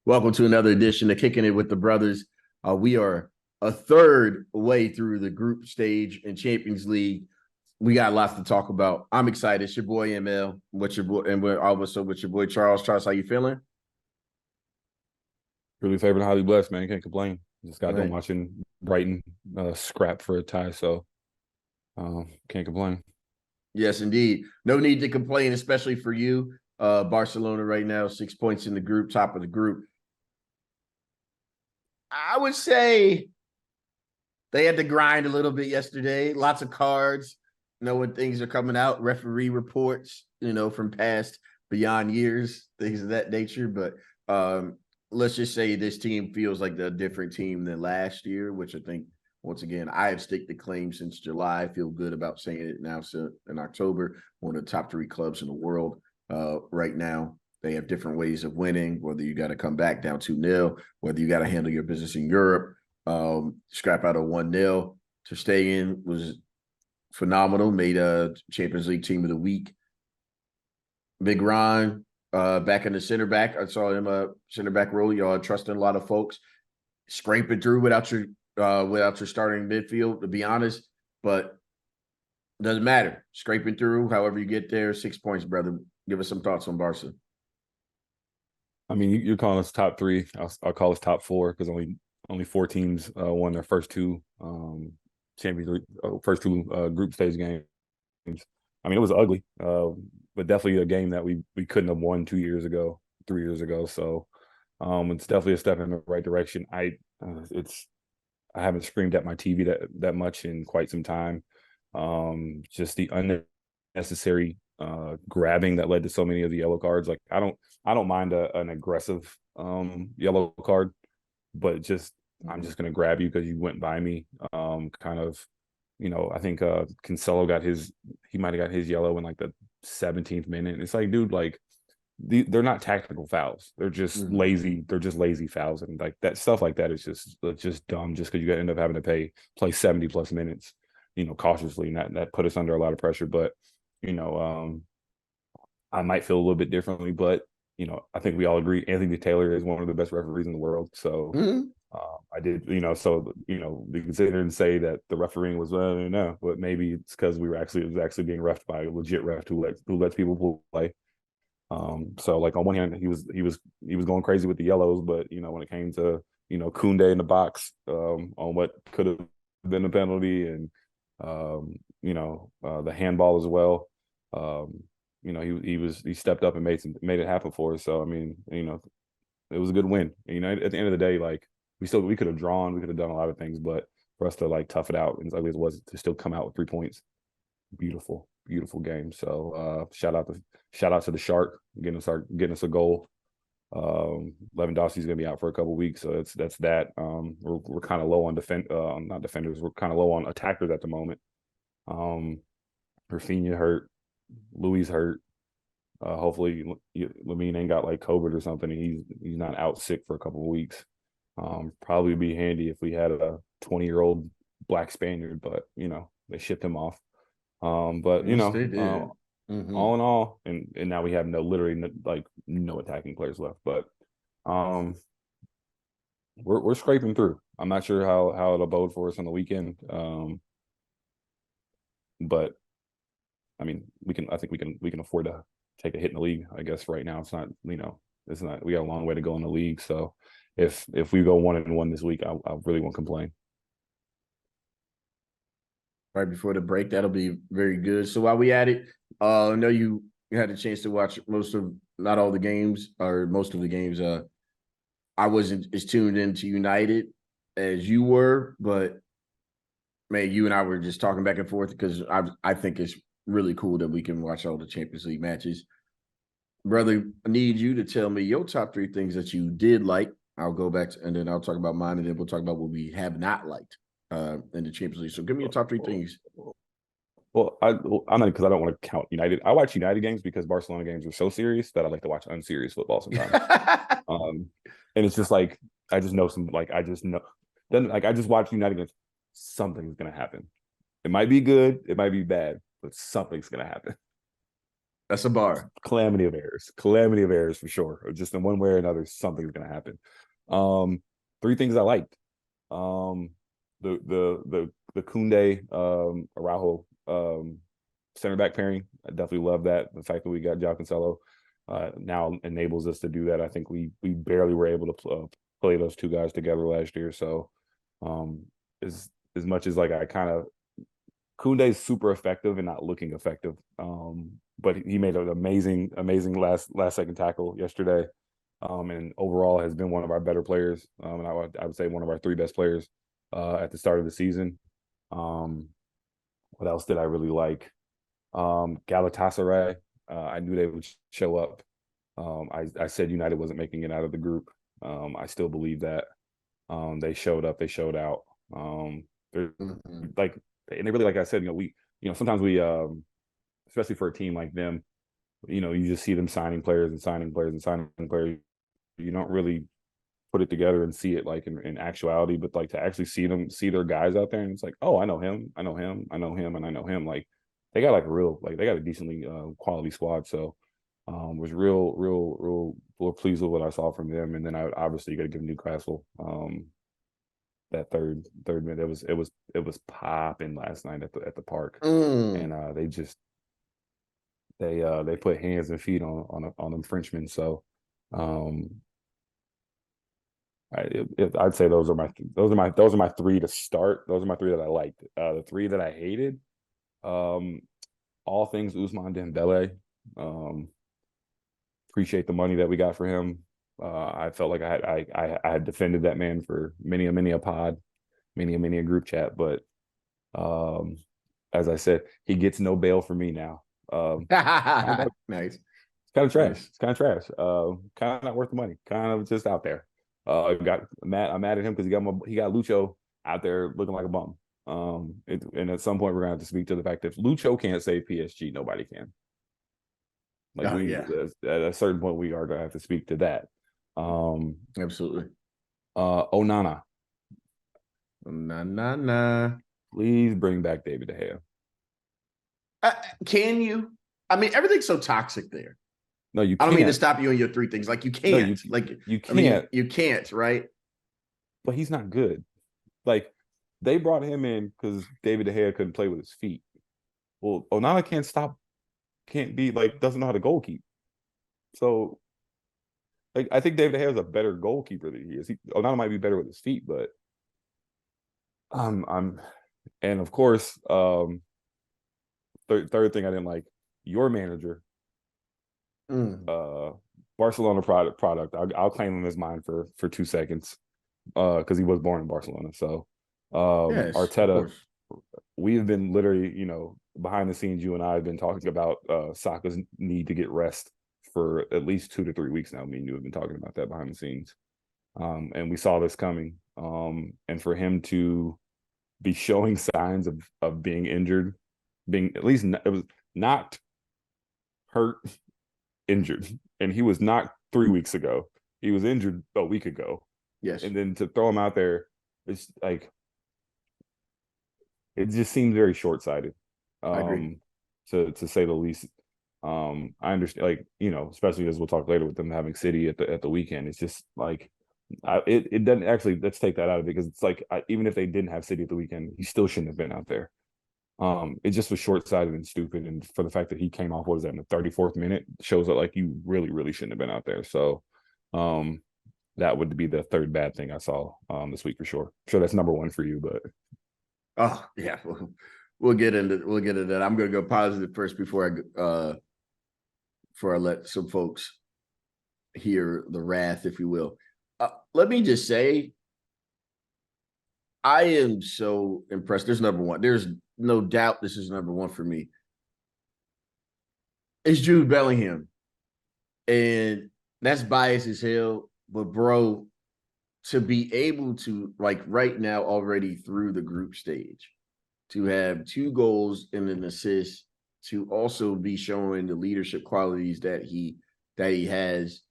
Welcome to another edition of Kicking It with the Brothers. We are a third way through the group stage in Champions League. We got lots to talk about. I'm excited. It's your boy ML. What's your boy? And we're also with your boy Charles. Charles, how you feeling? Really favored, highly blessed, man. Can't complain. Just got done Right. watching Brighton scrap for a tie, so can't complain. Yes, indeed. No need to complain, especially for you. Barcelona right now, 6 points in the group, top of the group. I would say they had to grind a little bit yesterday. Lots of cards, when things are coming out, referee reports, from past beyond years, things of that nature. But let's just say this team feels like a different team than last year, which I think, once again, I have staked the claim since July. I feel good about saying it now. So in October, one of the top three clubs in the world right now. They have different ways of winning, whether you got to come back down 2-0, whether you got to handle your business in Europe. Scrap out a 1-0 to stay in was phenomenal. Made a Champions League Team of the Week. Big Ron back in the center back. I saw him center back role. Y'all trusting a lot of folks. Scraping through without your starting midfield, to be honest. But doesn't matter. Scraping through, however you get there. 6 points, brother. Give us some thoughts on Barca. I mean, you're calling us top three. I'll call us top four because only four teams won their first two Champions League, first two group stage games. I mean, it was ugly, but definitely a game that we couldn't have won 2 years ago, 3 years ago. So it's definitely a step in the right direction. I haven't screamed at my TV that much in quite some time. Just the unnecessary grabbing that led to so many of the yellow cards. Like I don't mind an aggressive yellow card, but I'm just gonna grab you because you went by me. Kind of, I think Cancelo he might have got his yellow in like the 17th minute. It's like, dude, like they're not tactical fouls. They're just Mm-hmm. lazy. They're just lazy fouls, and like that stuff like that is just dumb. Just because you end up having to play 70+ minutes, cautiously, and that put us under a lot of pressure. But you know, I might feel a little bit differently, but I think we all agree Anthony Taylor is one of the best referees in the world. So Mm-hmm. I did, we can sit there and say that the refereeing was no, but maybe it's because it was actually being refed by a legit ref who lets people play. So like on one hand, he was going crazy with the yellows, but when it came to Koundé in the box on what could have been a penalty and the handball as well. He stepped up and made it happen for us. So I mean, it was a good win. At the end of the day, like we could have drawn, we could have done a lot of things, but for us to like tough it out, and as ugly as it was, to still come out with 3 points, beautiful, beautiful game. So shout out to the Shark getting us a goal. Lewandowski's gonna be out for a couple weeks, so that's that. We're kind of low on not defenders. We're kind of low on attackers at the moment. Rafinha hurt, Louis hurt. Hopefully, Lamine ain't got like COVID or something. And he's not out sick for a couple of weeks. Probably be handy if we had a 20-year-old black Spaniard, but they shipped him off. But Yes, they did. Mm-hmm. all in all, and now we have literally like no attacking players left. But um, we're scraping through. I'm not sure how it'll bode for us on the weekend. But I mean, I think we can afford to take a hit in the league. I guess right now it's not. We got a long way to go in the league. So if we go 1-1 this week, I really won't complain. Right before the break, that'll be very good. So while we at it, I know you had a chance to watch not all the games, or most of the games. I wasn't as tuned into United as you were, but man, you and I were just talking back and forth because I think it's really cool that we can watch all the Champions League matches. Brother, I need you to tell me your top three things that you did like. I'll go back and then I'll talk about mine, and then we'll talk about what we have not liked in the Champions League. So give me your top three things. Well, I'm not, because I don't want to count United. I watch United games because Barcelona games are so serious that I like to watch unserious football sometimes. Um, and it's just like I just know I just know. Then like I just watch United games. Something's gonna happen. It might be good, it might be bad, but something's gonna happen. That's a bar. Calamity of errors for sure. Just in one way or another, something's going to happen. Three things I liked. The Kunde Araujo center back pairing. I definitely love that. The fact that we got João Cancelo now enables us to do that. I think we barely were able to play those two guys together last year. So as much as like I kind of Kunde is super effective and not looking effective. But he made an amazing last second tackle yesterday. And overall has been one of our better players. And I would say one of our three best players at the start of the season. What else did I really like? Galatasaray. I knew they would show up. I said United wasn't making it out of the group. I still believe that. They showed up. They showed out. They're like, and they really, like I said, sometimes we, especially for a team like them, you just see them signing players and signing players and signing players. You don't really put it together and see it like in actuality, but like to actually see their guys out there, and it's like, oh, I know him, I know him, I know him, and I know him. Like they got they got a decently quality squad. So was real pleased with what I saw from them. And then I obviously got to give Newcastle that third minute. It was popping last night at the park, and they put hands and feet on them Frenchmen. So I'd say those are my three to start. Those are my three that I liked. The three that I hated, all things Ousmane Dembele. Appreciate the money that we got for him. I felt like I had defended that man for many a pod, many a group chat. But as I said, he gets no bail for me now. Nice. It's kind of trash. Nice. It's kind of trash. Kind of not worth the money. Kind of just out there. I'm mad at him because he got Lucho out there looking like a bum. And at some point we're gonna have to speak to the fact that if Lucho can't save PSG, nobody can. Like at a certain point we are gonna have to speak to that. Absolutely. Onana. Nah. Please bring back David De Gea. Can you? I mean, everything's so toxic there. No, you can't. I don't mean to stop you on your three things. Like you can't. No, you can't. I mean, you can't, right? But he's not good. Like they brought him in because David De Gea couldn't play with his feet. Well, Onana doesn't know how to goalkeep. So like I think David De Gea is a better goalkeeper than he is. Onana might be better with his feet, but and of course, third thing I didn't like, your manager, Barcelona product. I'll claim him as mine for 2 seconds, because he was born in Barcelona. So, yes, Arteta, we have been literally, behind the scenes, you and I have been talking about Saka's need to get rest for at least 2 to 3 weeks now. Me and you have been talking about that behind the scenes, and we saw this coming. And for him to be showing signs of being injured, being at least it was knocked, hurt, injured, and he was knocked 3 weeks ago. He was injured a week ago. Yes, and then to throw him out there, it's like it just seems very short-sighted. I agree. To say the least. I understand, like especially as we'll talk later with them having City at the weekend. It's just like it doesn't actually. Let's take that out of it because it's like even if they didn't have City at the weekend, he still shouldn't have been out there. It just was short-sighted and stupid, and for the fact that he came off, what was that, in the 34th minute, shows that like you really shouldn't have been out there. So, that would be the third bad thing I saw this week for sure. I'm sure that's number one for you, but yeah, we'll get into that. I'm gonna go positive first before I let some folks hear the wrath, if you will. Let me just say, I am so impressed. There's number one. There's no doubt this is number one for me. It's Jude Bellingham. And that's biased as hell. But bro, to be able to, like right now, already through the group stage, to have 2 goals and an assist, to also be showing the leadership qualities that he has.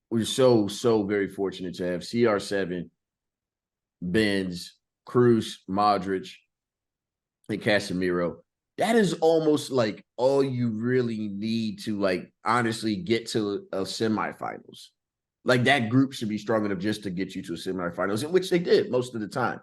We're so very fortunate to have CR7, Benz, Cruz, Modric, and Casemiro. that is almost like all you really need to like honestly get to a semifinals. Like that group should be strong enough just to get you to a semifinals, in which they did most of the time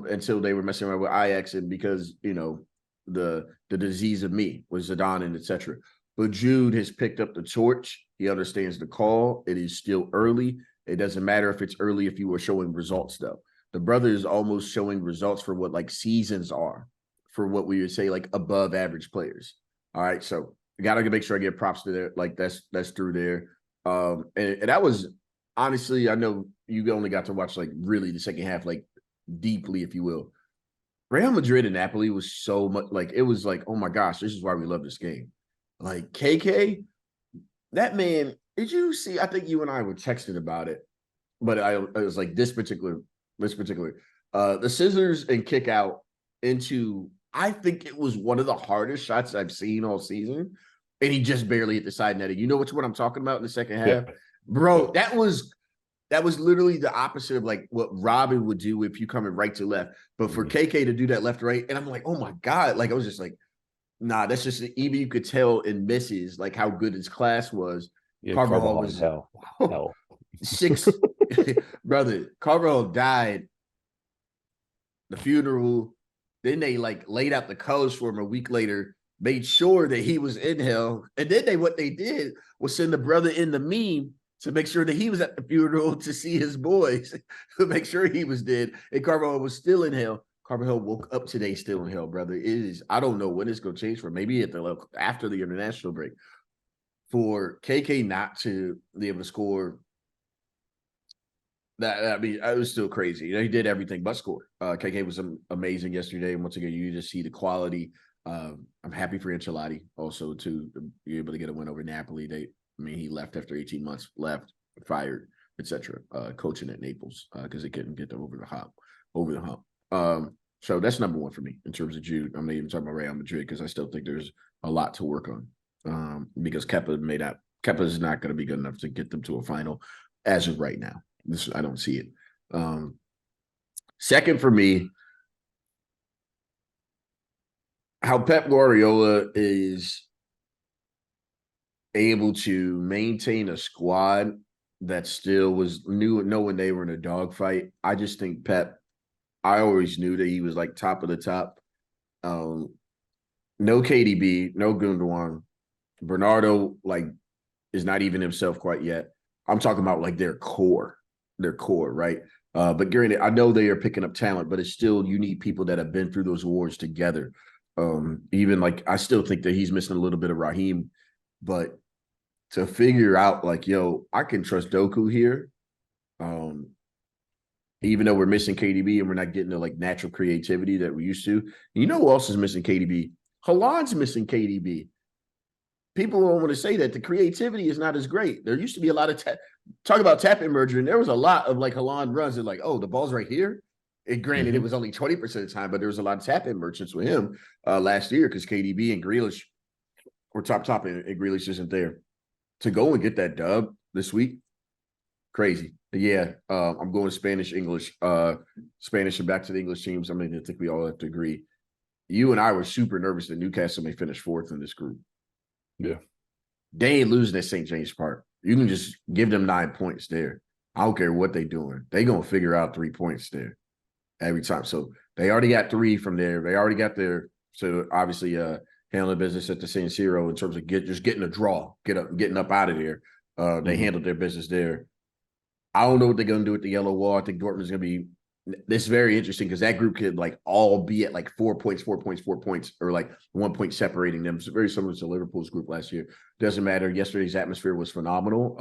until they were messing around with Ajax and because the disease of me was Zidane and etc. But Jude has picked up the torch. He understands the call. It is still early. It doesn't matter if it's early if you were showing results though. The brother is almost showing results for what like seasons are, for what we would say like above average players. All right, so I gotta make sure I give props to there. Like that's through there. And that was honestly, I know you only got to watch like really the second half, like deeply, if you will. Real Madrid and Napoli was so much like it was like, oh my gosh, this is why we love this game. Like KK, that man, did you see? I think you and I were texting about it, but I was like this particular, the scissors and kick out into. I think it was one of the hardest shots I've seen all season, and he just barely hit the side netting. You know what I'm talking about in the second half, Yeah. bro? That was literally the opposite of like what Robin would do if you coming right to left. But for KK to do that left to right, and I'm like, oh my God. Like I was just like, nah, that's just even you could tell in misses like how good his class was. Yeah, Carvajal Carvajal in was hell. Hell. six brother. Carvajal died, the funeral. Then they like laid out the colors for him a week later, made sure that he was in hell. And then what they did was send the brother in the meme to make sure that he was at the funeral to see his boys, to make sure he was dead. And Carvajal was still in hell. Carvajal woke up today still in hell, brother. It is, I don't know when it's going to change for. Maybe after the international break. For KK not to be able to score, that I mean, it was still crazy. He did everything but score. KK was amazing yesterday. And once again, you just see the quality. I'm happy for Ancelotti also to be able to get a win over Napoli. He left after 18 months, fired, etc. Coaching at Naples because they couldn't get them over the hump. So that's number one for me in terms of Jude. I'm not even talking about Real Madrid because I still think there's a lot to work on. Because Kepa is not going to be good enough to get them to a final as of right now. I don't see it. Second for me, how Pep Guardiola is able to maintain a squad that still was new, knowing they were in a dogfight. I just think Pep, I always knew that he was like top of the top. No KDB, no Gundogan. Bernardo, like, is not even himself quite yet. I'm talking about like their core, right? But granted, I know they are picking up talent, but it's still, you need people that have been through those wars together. Even like, I still think that he's missing a little bit of Raheem, but to figure out like, yo, I can trust Doku here. Even though we're missing KDB and we're not getting the like natural creativity that we used to. You know who else is missing KDB? Haaland's missing KDB. People don't want to say that the creativity is not as great. There used to be a lot of talk about tap in merger, and there was a lot of like Haaland runs and like, oh, the ball's right here. And granted, it was only 20% of the time, but there was a lot of tap in merchants with him last year because KDB and Grealish were top, and Grealish isn't there. To go and get that dub this week, crazy. Yeah, I'm going Spanish, English, Spanish and back to the English teams. I mean, I think we all have to agree. You and I were super nervous that Newcastle may finish fourth in this group. Yeah. They ain't losing at St. James Park. You can just give them 9 points there. I don't care what they're doing. They're going to figure out 3 points there every time. So they already got 3 from there. They already got there. So obviously handling business at the San Siro in terms of just getting a draw, getting up out of there. They handled their business there. I don't know what they're going to do with the yellow wall. I think Dortmund's going to be – this is very interesting because that group could like all be at like 4 points, or like 1 point separating them. It's very similar to Liverpool's group last year. Doesn't matter. Yesterday's atmosphere was phenomenal.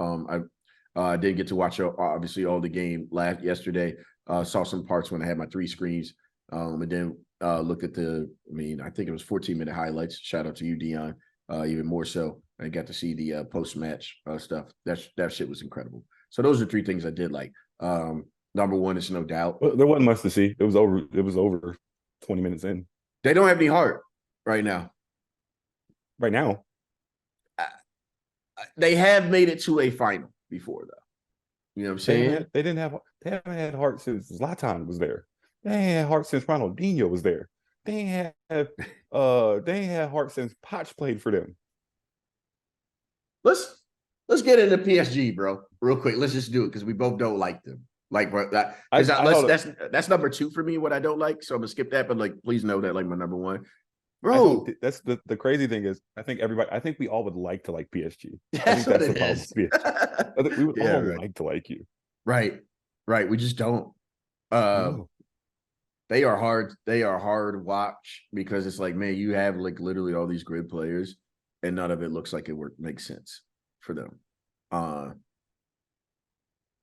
I didn't get to watch obviously all the game yesterday. Saw some parts when I had my 3 screens, and then looked at I think it was 14-minute highlights. Shout out to you, Dion. Even more so, I got to see the post-match stuff. That shit was incredible. So those are 3 things I did like. Number one is no doubt. Well, there wasn't much to see. It was over 20 minutes in. They don't have any heart right now. Right now. They have made it to a final before, though. You know what I'm saying? They haven't had heart since Zlatan was there. They ain't had heart since Ronaldinho was there. they ain't had heart since Potch played for them. Let's get into PSG, bro, real quick. Let's just do it because we both don't like them. Like, bro, I, because I held up. that's number 2 for me. What I don't like, so I'm gonna skip that. But like, please know that like my number 1, I don't. bro. That's the crazy thing is, I think everybody. I think we all would like to like PSG. I That's think what that's the it problem is. with PSG. I think we would Yeah, all right, like to like you. right, right. We just don't. I Uh, know. they are hard. They are hard to watch because it's like, man, you have like literally all these great players, and none of it looks like it makes sense for them. Uh,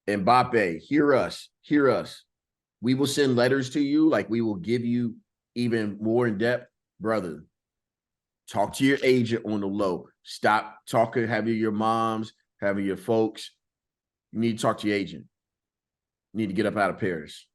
Mbappe, hear us, hear us. We will send letters to you, like we will give you even more in depth, brother. Talk to your agent on the low. Stop talking, having your moms, having your folks. You need to talk to your agent. You need to get up out of Paris.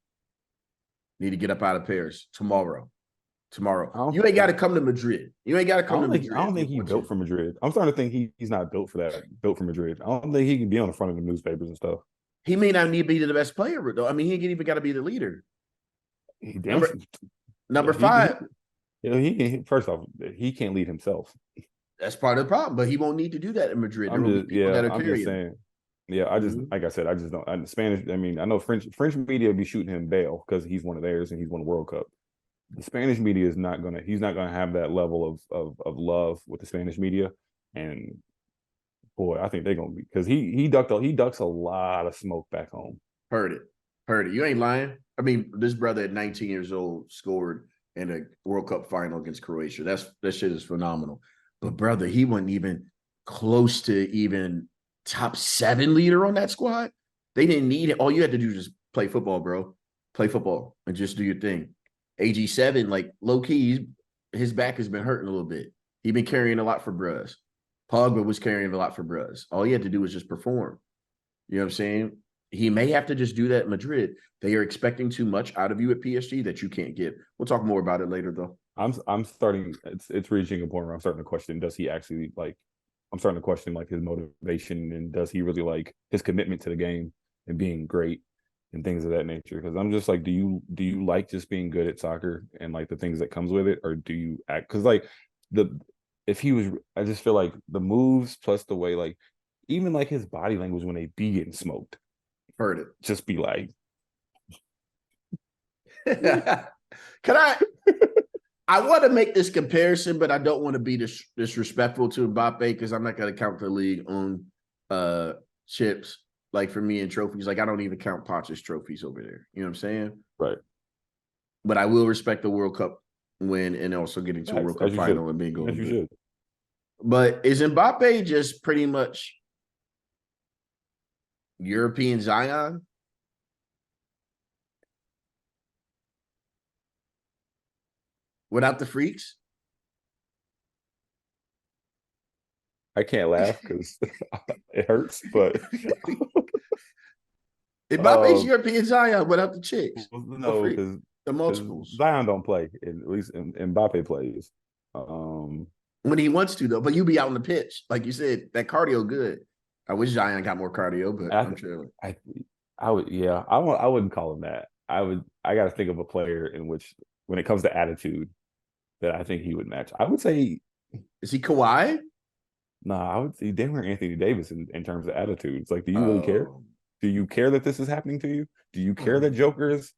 You need to get up out of Paris tomorrow. I Tomorrow. don't. You ain't got to come to Madrid. You ain't got to come to I Madrid don't if you think he want built to. for Madrid. I'm starting to think he's not built for that. Built for Madrid. I don't think he can be on the front of the newspapers and stuff. He may not need to be the best player, though. I mean, he ain't even got to be the leader. He damn. Number He 5. he can. First off, he can't lead himself. That's part of the problem, but he won't need to do that in Madrid. There will be people that are I'm just carrying him. saying. Yeah, Mhm. like I said, I just don't. Spanish. I mean, I know French media be shooting him bail because he's one of theirs and he's won a World Cup. The Spanish media is not gonna. He's not gonna have that level of love with the Spanish media, and boy, I think they're gonna be because he ducks a lot of smoke back home. Heard it. Heard it. You ain't lying. I mean, this brother at 19 years old scored in a World Cup final against Croatia. That shit is phenomenal. But brother, he wasn't even close to even top 7 leader on that squad. They didn't need it. All you had to do was just play football, bro. Play football and just do your thing. AG7, like low key, his back has been hurting a little bit. He been carrying a lot for Bruz. Pogba was carrying a lot for Bruz. All he had to do was just perform. You know what I'm saying? He may have to just do that at Madrid. They are expecting too much out of you at PSG that you can't get. We'll talk more about it later, though. I'm starting. It's reaching a point where I'm starting to question: does he actually like? I'm starting to question like his motivation and does he really like his commitment to the game and being great and things of that nature? Because I'm just like, do you like just being good at soccer and like the things that comes with it, or do you act? Because like the if he was, I just feel like the moves plus the way like even like his body language when they be getting smoked, Heard it. just be like, Can I want to make this comparison, but I don't want to be disrespectful to Mbappe because I'm not going to count the league on chips. Like for me and trophies, like I don't even count Potter's trophies over there. You know what I'm saying? right. But I will respect the World Cup win and also getting to a World Cup As you should, final and being as going you good. should. But is Mbappe just pretty much European Zion? Without the freaks? I can't laugh because it hurts, but Mbappe's um, European Zion without the chicks. Or no, freak. because The because multiples. Zion don't play. At least Mbappe plays. When he wants to, though. But you be out on the pitch. Like you said, that cardio good. I wish Zion got more cardio, but I I'm sure. I I would yeah I wouldn't call him that. I got to think of a player in which when it comes to attitude that I think he would match. I would say Is he Kawhi? I would say damn near Anthony Davis in terms of attitudes. Like, do you really care? Oh. Do you care that this is happening to you? Do you care that Joker is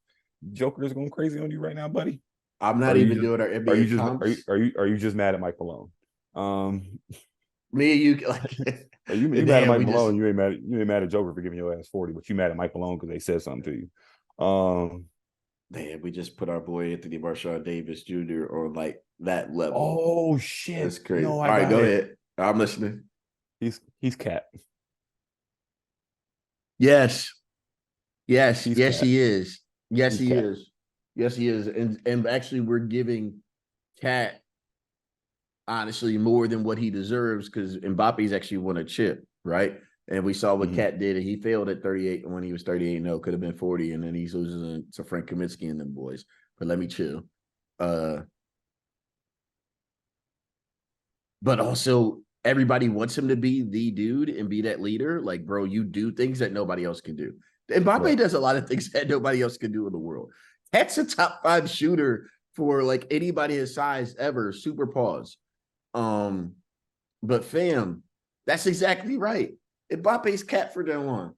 going crazy on you right now, buddy? I'm Are not you even just doing our NBA comps. are you just mad at Mike Malone? Me and you, like, You mad at damn, Mike we just, Malone? You ain't mad at Joker for giving your ass 40, but you mad at Mike Malone because they said something to you. damn, we just put our boy Anthony Marshawn Davis Jr. on like that level. Oh shit! That's crazy. No, All I right, got go it. ahead. I'm listening. He's cat. Yes. Yes. He's Yes, cat. he is. Yes, He's he cat. is. Yes, he is. And actually, we're giving Cat honestly more than what he deserves because Mbappe's actually won a chip, right? And we saw what Mm-hmm. Cat did. And he failed at 38 when he was 38. No, could have been 40. And then he's losing to Frank Kaminsky and them boys. But let me chill. But also, everybody wants him to be the dude and be that leader. Like, bro, you do things that nobody else can do. Mbappe Right. does a lot of things that nobody else can do in the world. Cat's a top 5 shooter for like anybody his size ever. Super pause. But fam, that's exactly right. Mbappe's cat for that one.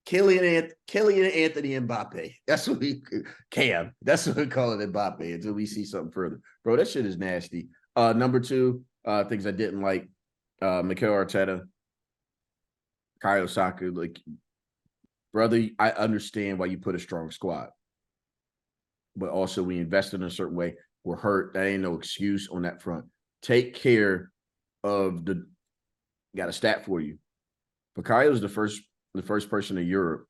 Kylian Anthony Mbappe. That's what we Cam. That's what we call it, Mbappe, until we see something further. Bro, that shit is nasty. Number two, things I didn't like. Mikel Arteta, Kyle Saka, like, brother, I understand why you put a strong squad. But also we invested in a certain way. We're hurt. That ain't no excuse on that front. Take care of the got a stat for you. Bukayo is the first person in Europe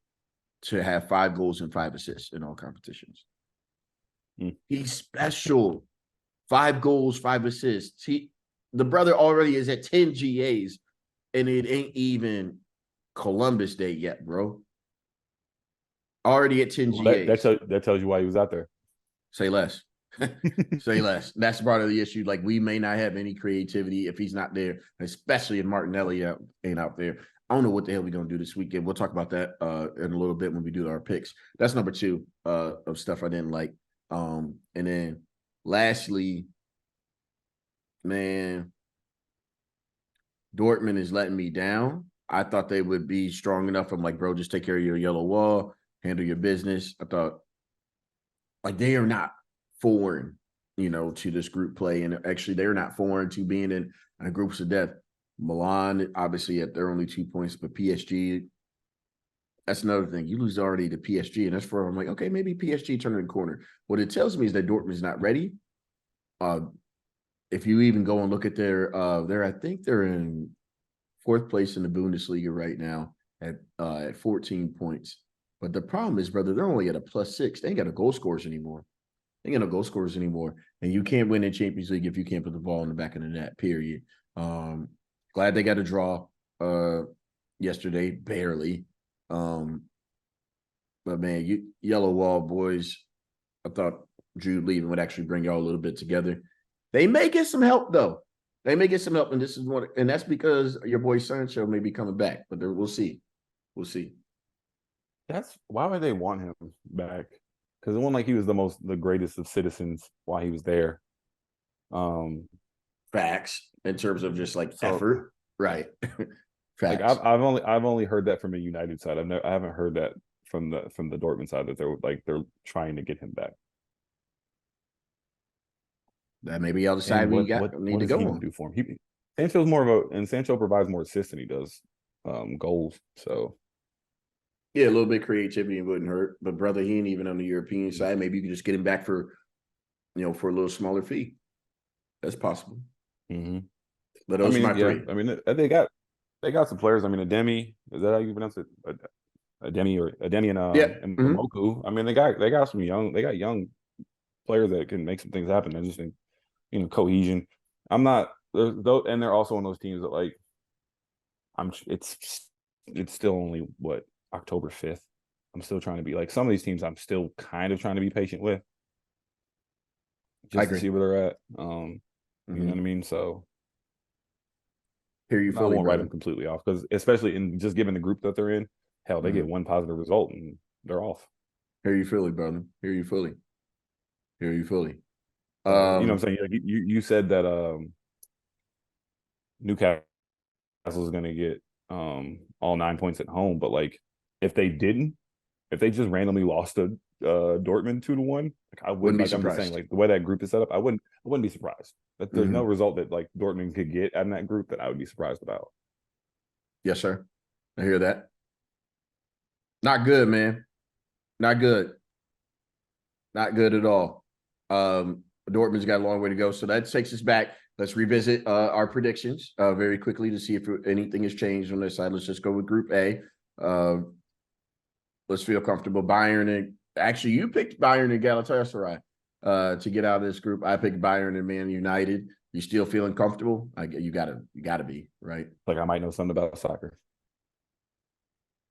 to have 5 goals and 5 assists in all competitions. He's special. 5 goals, 5 assists. The brother already is at 10 GAs, and it ain't even Columbus Day yet, bro. Already at 10 GAs. That tells you why he was out there. Say less. Say less. That's part of the issue. Like, we may not have any creativity if he's not there, especially if Martinelli ain't out there. I don't know what the hell we're going to do this weekend. We'll talk about that in a little bit when we do our picks. That's number 2 of stuff I didn't like. And then lastly, man, Dortmund is letting me down. I thought they would be strong enough. I'm like, bro, just take care of your yellow wall, handle your business. I thought, like, they are not foreign, to this group play. And actually, they're not foreign to being in groups of death. Milan, obviously, they're only 2 points, but PSG, that's another thing. You lose already to PSG, and that's for, I'm like, okay, maybe PSG turning the corner. What it tells me is that Dortmund's not ready. If you even go and look at I think they're in 4th place in the Bundesliga right now at 14 points. But the problem is, brother, they're only at a +6. They ain't got no goal scorers anymore. And you can't win in Champions League if you can't put the ball in the back of the net, period. Glad they got a draw yesterday, barely. But, man, yellow wall boys, I thought Jude leaving would actually bring y'all a little bit together. They may get some help, though. And that's because your boy Sancho may be coming back. But we'll see. That's why would they want him back? Because it wasn't like he was the greatest of citizens while he was there. Facts in terms of just like effort, right? Facts. Like I've only heard that from a United side. I haven't heard that from the Dortmund side that they're trying to get him back. That maybe y'all decide need to go on. Do for him? Sancho provides more assists than he does goals. So yeah, a little bit of creativity wouldn't hurt. But brother, he ain't even on the European side. Maybe you can just get him back for a little smaller fee. That's possible. Mm-hmm. But those are my 3. I mean, they got some players. I mean, Ademi, is that how you pronounce it? Ademi and Moku. I mean, they got young players that can make some things happen. I just think, cohesion. And they're also one of those teams that, like, it's still only October 5th. I'm still trying to be like, some of these teams I'm still kind of trying to be patient with. Just to see where they're at. You know what I mean? So hear you fully, I won't write them completely off, because especially in just given the group that they're in, hell, they get one positive result and they're off. Hear you fully, brother. Hear you fully. You know what I'm saying? Like, you said that Newcastle is going to get all 9 points at home, but like, if they just randomly lost to Dortmund 2-1, like, I wouldn't be surprised. I'm just saying, like, the way that group is set up, I wouldn't be surprised. That there's no result that like Dortmund could get out of that group that I would be surprised about. Yes, sir. I hear that. Not good, man. Not good. Not good at all. Dortmund's got a long way to go. So that takes us back. Let's revisit our predictions very quickly to see if anything has changed on this side. Let's just go with Group A. Let's feel comfortable. Bayern and actually, you picked Bayern and Galatasaray to get out of this group. I picked Bayern and Man United. You still feeling comfortable? You gotta be, right? Like, I might know something about soccer.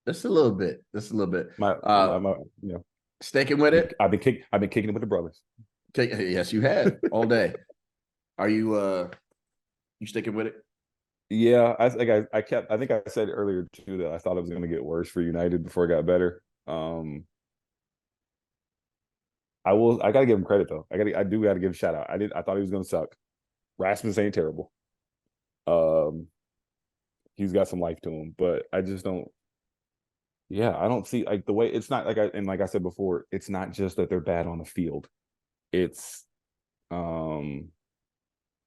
Just a little bit. My sticking with it. I've been kicking it with the brothers. Yes, you have all day. Are you sticking with it? Yeah, I think I said earlier too that I thought it was going to get worse for United before it got better. I gotta give him credit though. I do gotta give a shout out. I thought he was gonna suck. Rasmus ain't terrible. Um, he's got some life to him, but I just don't. Yeah, I don't see like the way it's not like I said before, it's not just that they're bad on the field. It's um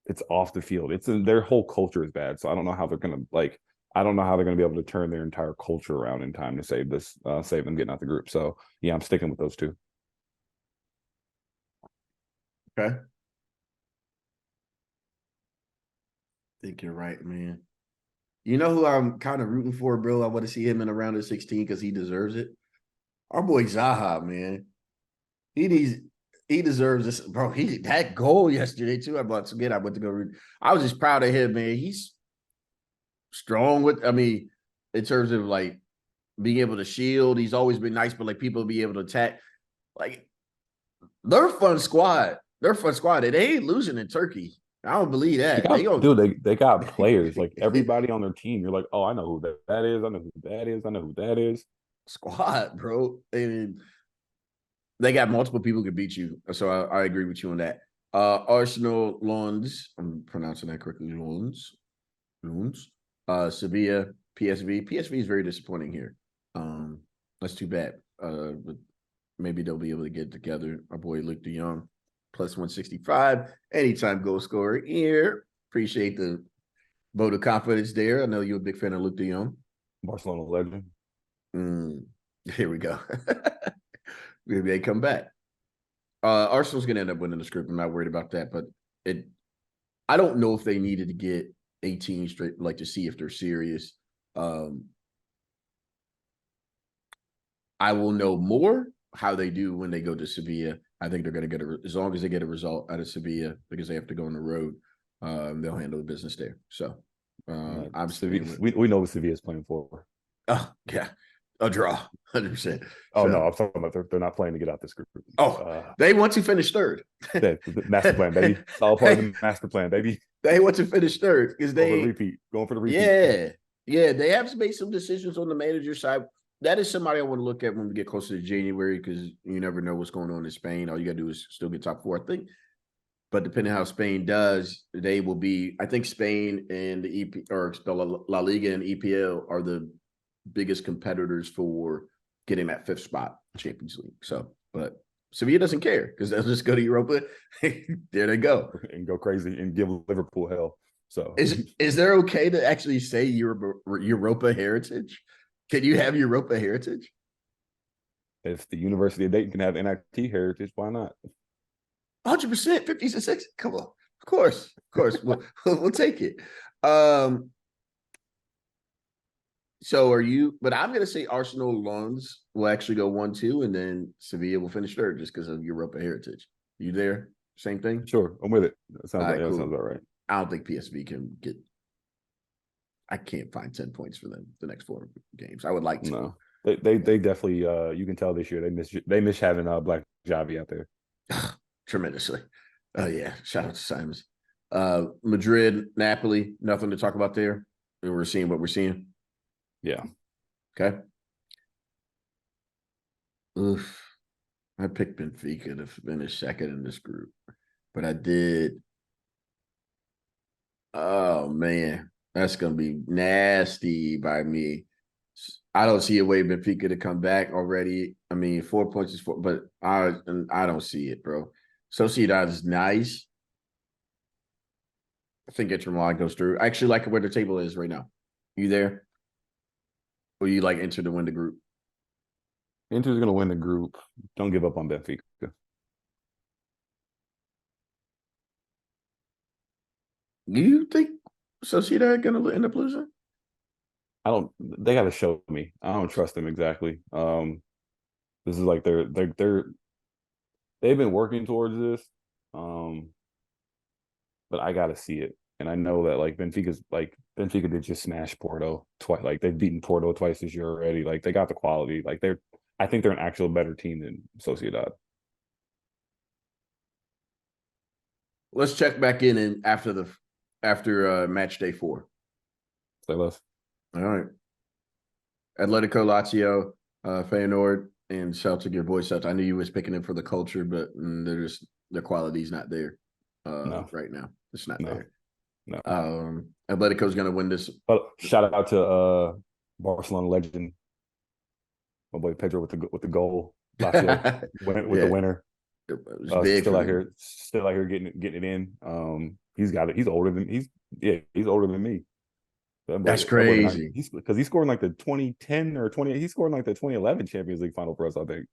it's off the field. Their whole culture is bad. So I don't know how they're gonna I don't know how they're gonna be able to turn their entire culture around in time to save them getting out the group. So yeah, I'm sticking with those two. Okay. I think you're right, man. You know who I'm kind of rooting for, bro? I want to see him in a round of 16 because he deserves it. Our boy Zaha, man. He needs he deserves this, bro. He that goal yesterday too. I bought again. I went to go read. I was just proud of him, man. He's strong with, I mean, in terms of like being able to shield. He's always been nice, but like people be able to attack. Like they're a fun squad. They're a fun squad. And they ain't losing in Turkey. I don't believe that. They go They got players like everybody on their team. You're like, oh, I know who that is. I know who that is. I know who that is. squad, bro. And they got multiple people who could beat you. So I agree with you on that. Arsenal Lons, I'm pronouncing that correctly. Lons. Sevilla, PSV. PSV is very disappointing here. That's too bad. But maybe they'll be able to get together. Our boy Luke de Jong, plus 165. Anytime goal scorer here. Appreciate the vote of confidence there. I know you're a big fan of Luke de Jong. Barcelona legend. Here we go. Maybe they come back. Arsenal's gonna end up winning the script. I'm not worried about that, but I don't know if they needed to get 18 straight, like to see if they're serious. I will know more how they do when they go to Sevilla. I think they're going to get as long as they get a result out of Sevilla because they have to go on the road. They'll handle the business there. So I'm Sevilla, we know what Sevilla is playing for. Oh yeah, a draw, 100%. Oh no, I'm talking about they're not playing to get out this group. They want to finish third. The master plan, baby. It's all part of the master plan, baby. They want to finish third because they going for the repeat. Yeah. They have made some decisions on the manager side. That is somebody I want to look at when we get closer to January because you never know what's going on in Spain. All you got to do is still get top four, I think. But depending on how Spain does, they will be. I think Spain and the EP or La Liga and EPL are the biggest competitors for getting that fifth spot, Champions League. So, but Sevilla doesn't care because they'll just go to Europa. There they go and go crazy and give Liverpool hell. So, is there okay to actually say Europa heritage? Can you have Europa heritage? If the University of Dayton can have NIT heritage, why not? 100%, 50s and 60s. Come on, of course. we'll take it. So are you? But I'm going to say Arsenal Lons will actually go 1-2, and then Sevilla will finish third just because of Europa heritage. You there? Same thing. Sure, I'm with it. That sounds cool. Sounds about right. I don't think PSV can get. I can't find 10 points for them the next 4 games. I would like to. No, they definitely. You can tell this year they miss having Black Javi out there tremendously. Oh yeah, shout out to Simons. Madrid, Napoli, nothing to talk about there. We're seeing what we're seeing. Yeah. Okay. Oof. I picked Benfica to finish second in this group, but I did. Oh man. That's going to be nasty by me. I don't see a way Benfica to come back already. I mean, 4 points is 4, but I don't see it, bro. Sociedad is nice. I think Inter Milan goes through. I actually like where the table is right now. You there? Or you like Inter to win the group? Inter's going to win the group. Don't give up on Benfica. You think Sociedad going to end up losing? They got to show me. I don't trust them exactly. This is like they've been working towards this. But I got to see it. And I know that Benfica did just smash Porto twice. Like they've beaten Porto twice this year already. Like they got the quality. Like I think they're an actual better team than Sociedad. Let's check back in after match day 4. Say less. All right. Atletico, Lazio, Feyenoord, and Celtic, your boy Celtic. I knew you was picking it for the culture, but the quality's not there No, right now. It's not no, there. no. Atletico's going to win this. But shout out to Barcelona legend, my boy Pedro with the goal. Lazio went with the Yeah, winner. it was big for them. Still out here getting it in. He's got it. He's older than he's older than me. That's That boy been crazy. because he scored in like the 2010 or 20. He scored in like the 2011 Champions League final for us. I think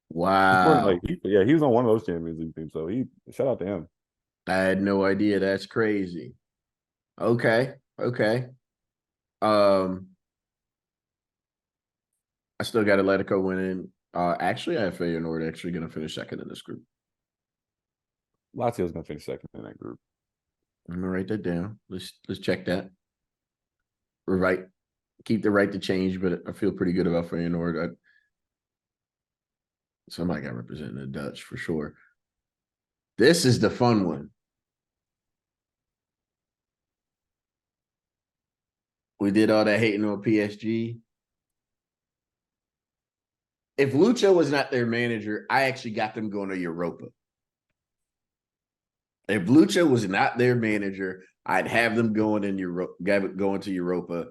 he scored in Wow. he was on one of those Champions League teams. So he shout out to him. I had no idea. That's crazy. Okay. Okay. Um, I still got Atletico winning. Actually, I have Feyenoord actually going to finish second in this group. Lazio's gonna finish second in that group. I'm gonna write that down. Let's check that. We're right. Keep the right to change, but I feel pretty good about Feyenoord. Somebody got representing the Dutch for sure. This is the fun one. We did all that hating on PSG. If Lucho was not their manager, I actually got them going to Europa. If Lucho was not their manager, I'd have them going in Europe, going to Europa.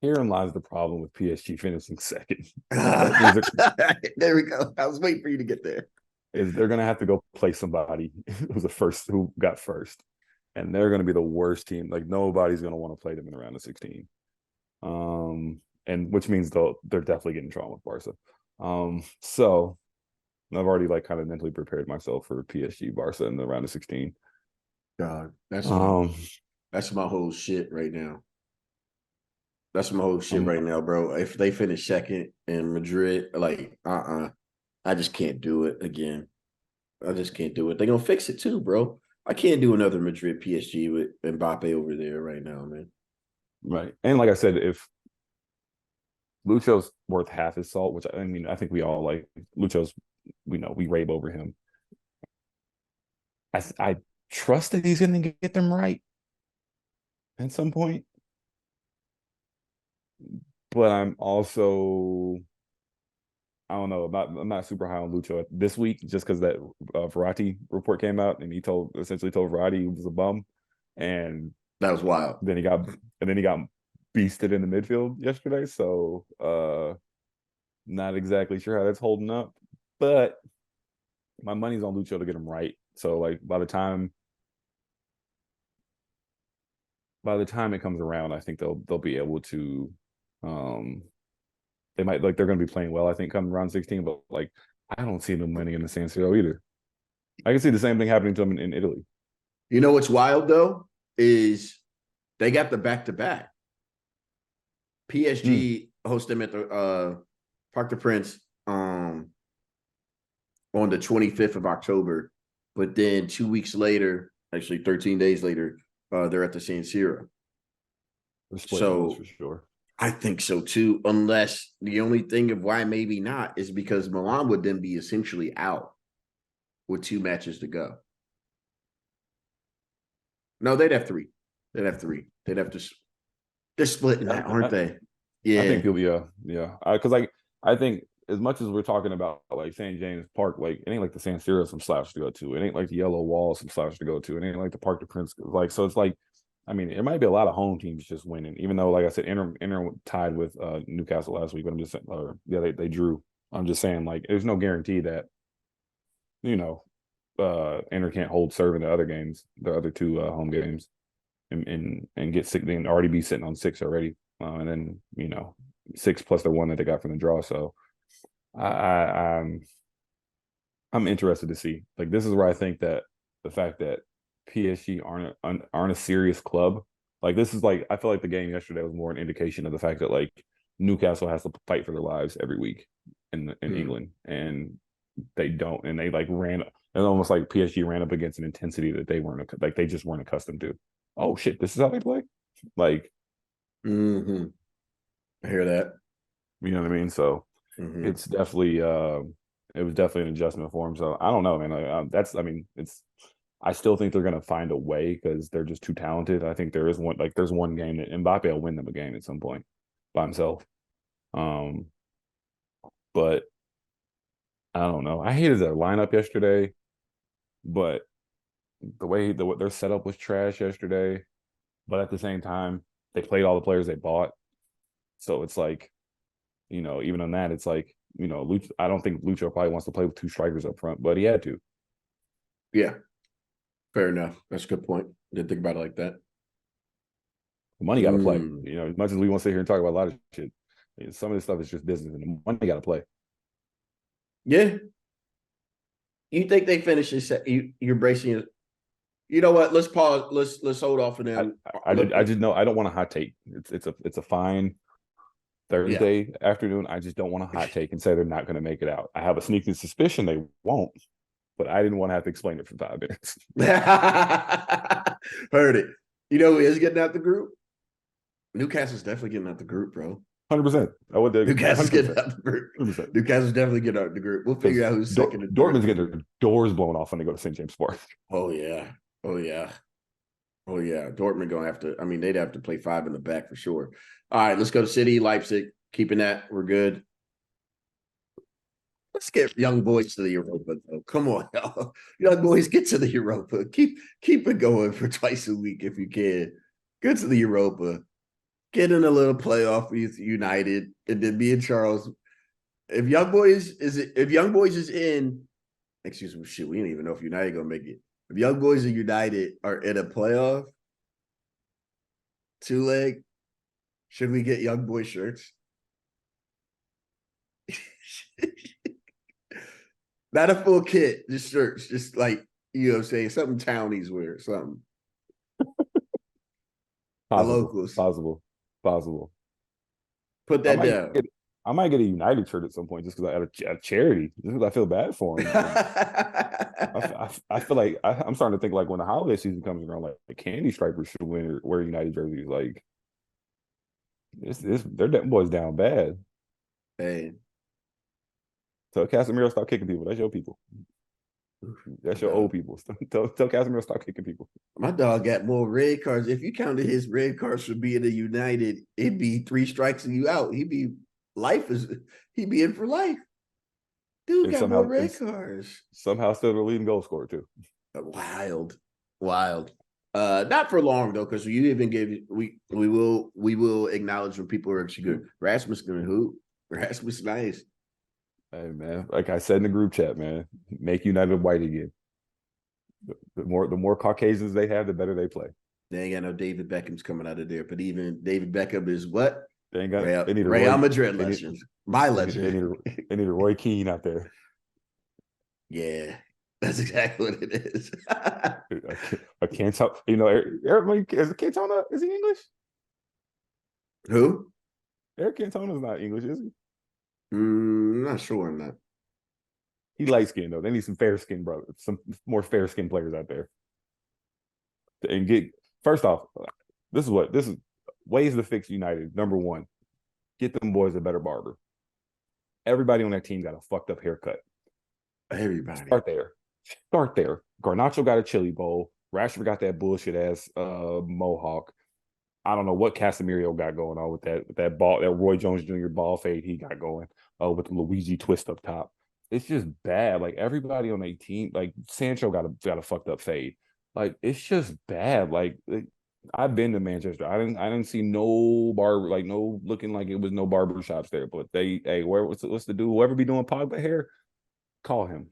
Herein lies the problem with PSG finishing second. There we go. I was waiting for you to get there. Is they're gonna have to go play somebody who got first, and they're gonna be the worst team. Like nobody's gonna want to play them in the round of 16. And which means they're definitely getting drawn with Barca. So I've already like kind of mentally prepared myself for PSG Barca in the round of 16. God, that's my whole shit right now. That's my whole shit right now, bro. If they finish second in Madrid, like, I just can't do it again. I just can't do it. They're gonna fix it too, bro. I can't do another Madrid PSG with Mbappe over there right now, man. Right. And like I said, if Lucho's worth half his salt, which I mean, I think we all like Lucho's, we rave over him. I trust that he's going to get them right at some point. But I'm also, I don't know, I'm not super high on Lucho this week just because that Verratti report came out and he essentially told Verratti he was a bum. And that was wild. Then he got beasted in the midfield yesterday. So not exactly sure how that's holding up. But my money's on Lucho to get him right. So like by the time it comes around, I think they'll be able to they're going to be playing well, I think, come around 16, but like I don't see them winning in the San Siro either. I can see the same thing happening to them in Italy. You know what's wild though is they got the back-to-back. PSG host them at the Parc des Princes on the 25th of October, but then 2 weeks later, actually 13 days later, they're at the San Siro. So for sure. I think so too, unless the only thing of why maybe not is because Milan would then be essentially out with 2 matches to go. No, they'd have 3. They'd have to. They're splitting that, aren't they? Yeah, I think he'll be yeah. Because I think as much as we're talking about like St. James Park, like it ain't like the San Siro some slash to go to. It ain't like the Yellow Wall some slash to go to. It ain't like the Parc des Princes. Like so, it's like I mean, there might be a lot of home teams just winning, even though, like I said, Inter tied with Newcastle last week. But I'm just saying, they drew. I'm just saying, like, there's no guarantee that Inter can't hold serve in the other games, the other 2 home games, and get 6, then already be sitting on 6 already, and then 6 plus the 1 that they got from the draw. So I'm interested to see. Like, this is where I think that the fact that PSG aren't a serious club. Like this is like I feel like the game yesterday was more an indication of the fact that like Newcastle has to fight for their lives every week in England, and they don't, and they like ran. It's almost like PSG ran up against an intensity that they just weren't accustomed to. Oh shit, this is how they play. Like, I hear that. You know what I mean? So it's definitely it was definitely an adjustment for him. So I don't know, man. I still think they're going to find a way because they're just too talented. I think there's one game that Mbappe will win them a game at some point by himself. Um, but I don't know. I hated their lineup yesterday, but what their setup was trash yesterday. But at the same time, they played all the players they bought. So it's like, even on that, it's like, I don't think Lucho probably wants to play with two strikers up front, but he had to. Yeah, fair enough. That's a good point. Didn't think about it like that. The money got to play. As much as we want to sit here and talk about a lot of shit, some of this stuff is just business, and the money got to play. Yeah. You think they finish this? You're bracing it. You know what? Let's pause. Let's hold off for them. I just know I don't want a hot take. It's a fine Thursday afternoon. I just don't want a hot take and say they're not going to make it out. I have a sneaking suspicion they won't, but I didn't want to have to explain it for 5 minutes. Heard it. You know who is getting out the group? Newcastle's definitely getting out the group, bro. 100%. I would. Newcastle's getting out the group. 100%. Newcastle's definitely getting out the group. We'll figure out who's second and Dortmund's getting their doors blown off when they go to St. James Park. Oh yeah. Oh yeah. Oh yeah. Dortmund gonna have to. I mean, they'd have to play 5 in the back for sure. All right, let's go to City, Leipzig. Keeping that, we're good. Let's get young boys to the Europa, though. Come on, y'all. Young boys, get to the Europa. Keep it going for twice a week if you can. Get to the Europa. Get in a little playoff with United, and then me and Charles. If Young Boys is in, excuse me, shit, we don't even know if United gonna make it. If Young Boys and United are in a playoff, 2-leg, should we get Young Boy shirts? Not a full kit, just shirts, just like, what I'm saying, something townies wear, something. The locals. Possible. Put that down. I might get a United shirt at some point just because I had a charity. Just because I feel bad for them. I feel like I'm starting to think like when the holiday season comes around, like the candy stripers should wear United jerseys. Like they're them boys down bad. Hey. Tell Casemiro stop kicking people. That's your people. That's your old people. Tell Casemiro stop kicking people. My dog got more red cards. If you counted his red cards for being a United, it'd be 3 strikes and you out. He'd be in for life. Dude got more red cards. Somehow still the leading goal scorer too. Wild. Not for long though, because you even gave we will acknowledge when people are actually good. Rasmus gonna hoop. Rasmus nice. Hey man, like I said in the group chat, man, make United white again. The more Caucasians they have, the better they play. They ain't got no David Beckham's coming out of there, but even David Beckham is what? They ain't got. They need a Real Madrid legend. My legend. They need a Roy Keane out there. Yeah, that's exactly what it is. I can't tell. Eric is Cantona. Is he English? Who? Eric Cantona is not English, is he? Not sure on that. He light skinned though. They need some fair skinned brothers, some more fair skinned players out there. And first off, this is ways to fix United. Number one, get them boys a better barber. Everybody on that team got a fucked up haircut. Everybody. Start there. Garnacho got a chili bowl. Rashford got that bullshit ass mohawk. I don't know what Casemiro got going on with that ball, that Roy Jones Jr. ball fade he got going with the Luigi twist up top. It's just bad. Like everybody on a team, like Sancho got a fucked up fade. Like it's just bad. Like I've been to Manchester. I didn't see no barber, like no looking like it was no barber shops there. But what's the dude? Whoever be doing Pogba hair, call him.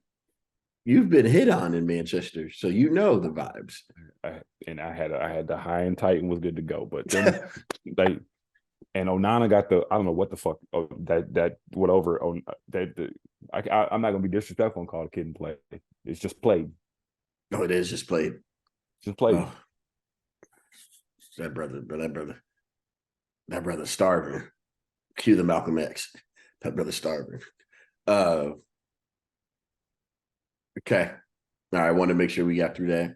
You've been hit on in Manchester, so you know the vibes. I had the high and tight and was good to go. But then and Onana got I don't know what the fuck that went over on that. I'm not gonna be disrespectful and call the kid and play. It's just played. Oh, it is just played. Just played. Oh. That brother starving. Cue the Malcolm X. That brother starving. Okay. All right. I want to make sure we got through that.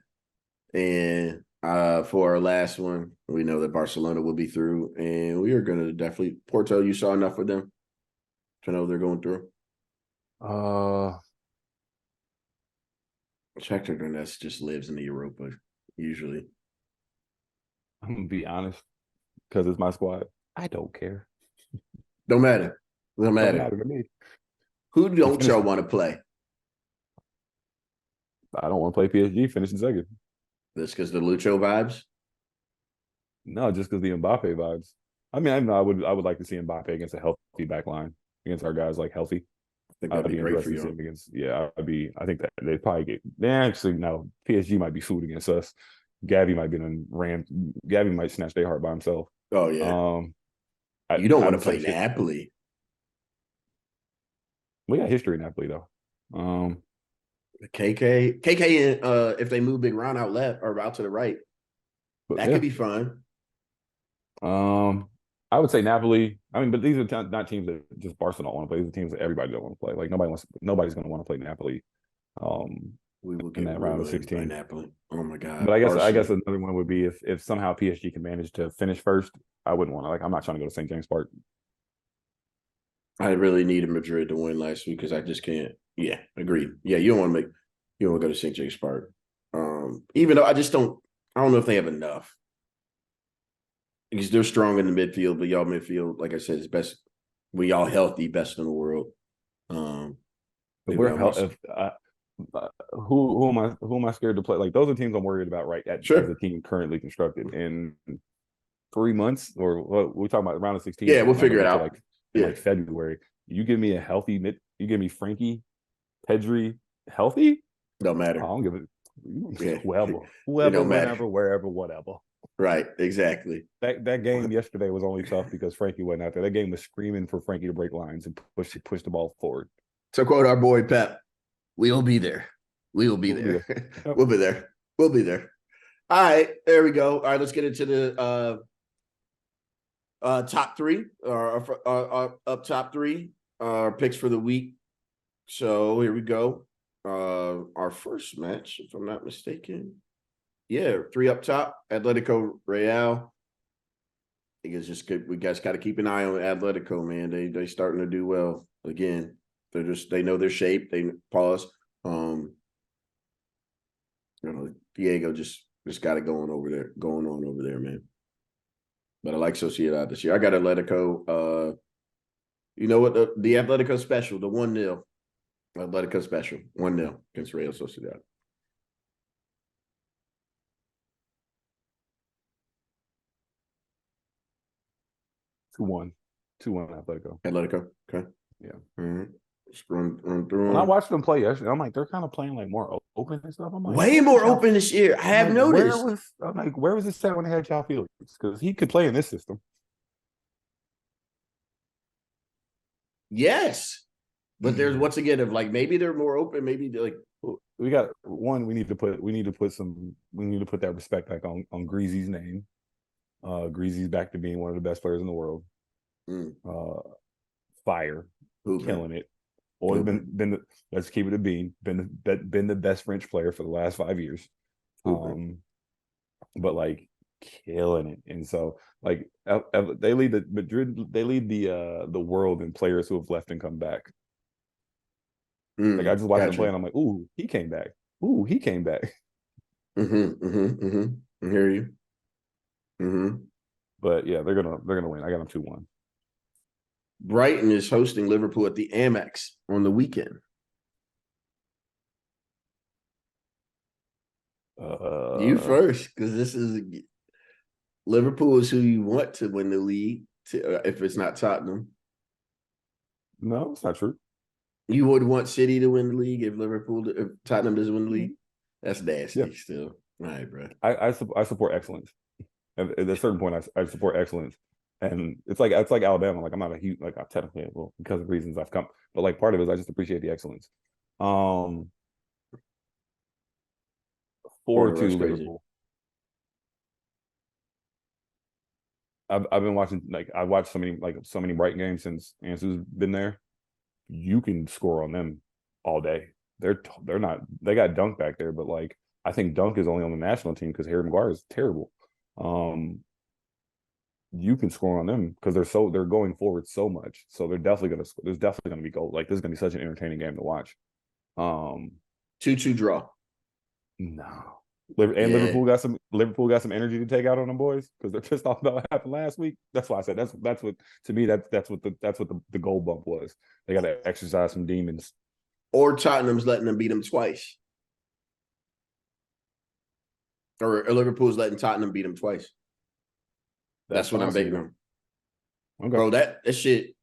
And for our last one, we know that Barcelona will be through, and we are going to definitely Porto. You saw enough of them to know they're going through. Shakhtar Donetsk just lives in the Europa usually. I'm gonna be honest, because it's my squad. I don't care. Don't matter. Don't Don't matter. matter to me. Who He don't finished. y'all want to play? I don't want to play PSG. Finishing second. This because the Lucho vibes. No, just because the Mbappe vibes. I mean, I know I would like to see Mbappe against a healthy back line against our guys like healthy. I think that'd I'd be be great for interested to see y'all. him against. Yeah, I'd be. I think that they'd probably get. They actually no. PSG might be food against us. Gavi might be in ram. Gavi might snatch their heart by himself. Oh yeah. Um, I You don't I want to would say play shit. Napoli. We got history in Napoli though. KK, if they move Big Ron out left or out to the right, But that could yeah. be fun. I would say Napoli. I mean, but these are not teams that just Barcelona want to play. These are teams that everybody don't want to play. Like nobody's going to want to play Napoli. Um, We will in get that round of ruined by 16. Napoli. Oh my But God. I guess Arsenal. another one would be if somehow PSG can manage to finish first. I wouldn't want to. Like, I'm not trying to go to St. James Park. I really needed Madrid to win last week because I just can't. Yeah, agreed. Yeah, you don't want to go to St. James Park. Even though I don't know if they have enough. Because they're strong in the midfield, but y'all midfield, like I said, is best. We all healthy, best in the world. But Maybe we're I must. if who am I scared to play? Like those are teams I'm worried about right as Sure. the team currently constructed in 3 months or what we're talking about round of 16. Yeah, So we'll we're not figure going it into out. like in Yeah. like February. You give me a healthy mid. You give me Frankie, Pedri healthy. Don't I matter. don't give it. Yeah. It Whoever, don't matter. whenever, wherever, whatever. Right. Exactly. That game yesterday was only tough because Frankie wasn't out there. That game was screaming for Frankie to break lines and push the ball forward. So quote our boy Pep, we'll be there. We will be We'll be there. there. Yep. We'll be there. We'll be there. All right. There we go. All right. Let's get into the top three or up top three picks for the week. So here we go. Our first match, if I'm not mistaken. Yeah, three up top. Atletico Real. I think it's just good. We guys got to keep an eye on Atletico, man. They starting to do well again. They know their shape. They pause. Diego just got it going on over there, man. But I like Sociedad this year. I got Atletico. You know what? The Atletico special, the 1-0. Atletico special, 1-0 against Real Sociedad. 2-1. 2-1 Atletico. Atletico. Okay. Yeah. All right. Just run through When I them. watched them play yesterday, I'm like, they're kind of playing like more open and stuff. I'm like, Way where was more y'all? open this year. I have noticed. Where was this set when they had y'all Fields? Because he could play in this system. Yes. But there's once again of like maybe they're more open, maybe they're like We got one. We need to put that respect back on Greasy's name. Greasy's back to being one of the best players in the world. Fire, hooping. killing it. Always been let's keep it a bean. Been the best French player for the last 5 years. But like killing it. And so like they lead the Madrid. They lead the world in players who have left and come back. Like I just watched them play, and I'm like, ooh, he came back. Ooh, he came back. I hear you. But yeah, they're gonna win. I got them 2-1. Brighton is hosting Liverpool at the Amex on the weekend. You first, because this is Liverpool is who you want to win the league. If it's not Tottenham, no, it's not true. You would want City to win the league if Tottenham doesn't win the league. That's nasty. Yeah. Still, all right, bro. I support excellence. At a certain point, I support excellence, and it's like Alabama. Like I'm not a huge I'm technically because of reasons I've come, but like part of it is I just appreciate the excellence. 4-2 Liverpool. I've been watching I've watched so many Brighton games since Ansu's been there. You can score on them all day. They got Dunk back there, but like I think Dunk is only on the national team because Harry Maguire is terrible. You can score on them because they're going forward so much. So there's definitely gonna be goal. Like this is gonna be such an entertaining game to watch. 2-2 draw. No. Yeah. Liverpool got some energy to take out on them boys because they're pissed off about what happened last week. That's why I said that's what to me that's what the goal bump was. They got to exercise some demons. Or Tottenham's letting them beat them twice. Or Liverpool's letting Tottenham beat them twice. That's That's what I'm betting possible. on. Okay. Bro, that shit.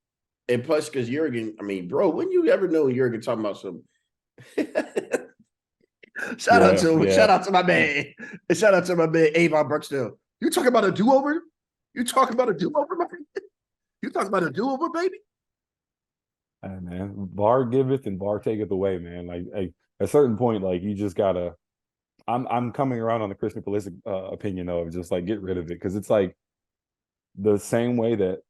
And plus, because Jurgen, I mean, bro, when you ever know Jurgen talking about some shout out Yeah, to yeah. shout out to my man. Shout out to my man Avon Barksdale. You talking about a do-over? You talking about a do-over, my friend? You talking about a do-over, baby? Hey, man, VAR giveth and VAR taketh away, man. Like at a certain point, like you just gotta. I'm coming around on the Christian Pulisic opinion of just like get rid of it because it's like the same way that